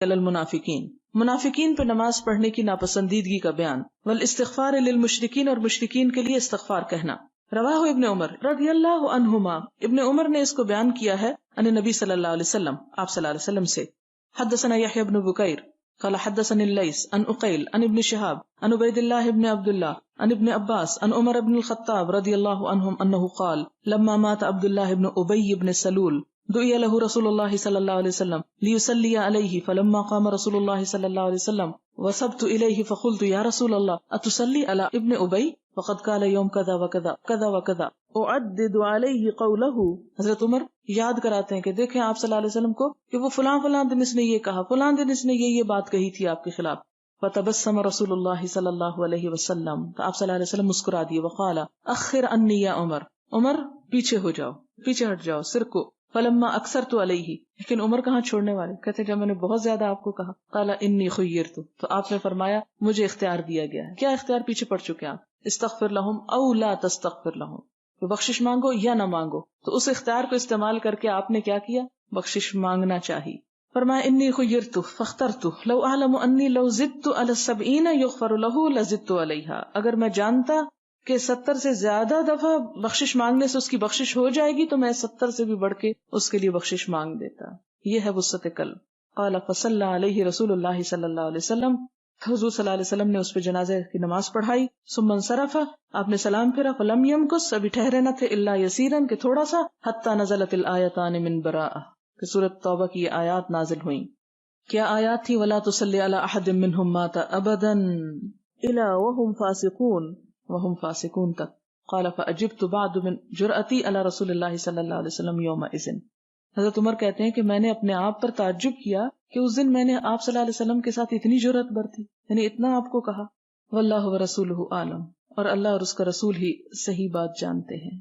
علی المنافقین، منافقین پہ نماز پڑھنے کی ناپسندیدگی کا بیان، والاستغفار للمشرکین، اور مشرکین کے لیے استغفار کہنا۔ رواہ ابن عمر رضی اللہ عنہما، ابن عمر نے اس کو بیان کیا ہے ان نبی صلی اللہ علیہ وسلم، آپ صلی اللہ علیہ وسلم سے۔ حدثنا یحیی بن بکیر قال حدثني الليث عن عقيل عن ابن شهاب عن عبيد الله بن عبد الله عن ابن عباس عن عمر بن الخطاب رضي الله عنهم أنه قال لما مات عبد الله بن أبي بن سلول دعي له رسول الله صلى الله عليه وسلم ليصلي عليه، فلما قام رسول الله صلى الله عليه وسلم وصبت إليه فقلت يا رسول الله أتصلي على ابن أبي فقد قال يوم كذا وكذا كذا وكذا اعدد عليه قوله۔ حضرت عمر یاد کراتے ہیں کہ دیکھیں آپ صلی اللہ علیہ وسلم کو کہ وہ فلاں دن اس نے یہ کہا، فلاں دن اس نے یہ بات کہی تھی آپ کے خلاف۔ فتبسم رسول اللہ صلی اللہ علیہ وسلم، تو آپ صلی اللہ علیہ وسلم مسکرا دیے، وقال اخر انی یا عمر، عمر پیچھے ہو جاؤ، پیچھے ہٹ جاؤ، سر کو۔ فلما اکثرت علیہ، لیکن عمر کہاں چھوڑنے والے، کہتے جب میں نے بہت زیادہ آپ کو کہا، قال انی خیرت، تو آپ نے فرمایا مجھے اختیار دیا گیا ہے۔ کیا اختیار؟ پیچھے پڑ چکے آپ، استغفر لہم او لا تستغفر لہم، تو بخشش مانگو یا نہ مانگو، تو اس اختیار کو استعمال کر کے آپ نے کیا کیا؟ بخشش مانگنا چاہیے۔ فرمایا انی خیرت فاخترت لو اعلم انی لو زدت علی 70 یغفر له لزدت علیہا، اگر میں جانتا کہ 70 سے زیادہ دفعہ بخشش مانگنے سے اس کی بخشش ہو جائے گی تو میں 70 سے بھی بڑھ کے اس کے لیے بخشش مانگ دیتا۔ یہ ہے وسعت قلب۔ قال فصلی علیہ رسول اللہ صلی اللہ علیہ وسلم، حضور صلی اللہ علیہ وسلم نے اس پہ جنازے کی نماز پڑھائی۔ ثم انصرف، آپ نے سلام پھرا، فلم یمکث، ابھی ٹھہرے نہ تھے، الا یسیرا، کہ تھوڑا سا، حتی نزلت الآیتان من براءہ، کہ سورۃ توبہ کی یہ آیات نازل ہوئیں۔ کیا آیات تھی؟ ولا تصلی علی احد منہم مات ابدا الا وهم فاسقون، وهم فاسقون تک۔ قال فاجبت بعد من جرأتی علی رسول اللہ صلی اللہ علیہ وسلم یومئذ۔ حضرت عمر کہتے ہیں کہ میں نے اپنے آپ پر تعجب کیا کہ اس دن میں نے آپ صلی اللہ علیہ وسلم کے ساتھ اتنی جرأت برتی، یعنی اتنا آپ کو کہا۔ واللہ ورسولہ اعلم، اور اللہ اور اس کا رسول ہی صحیح بات جانتے ہیں۔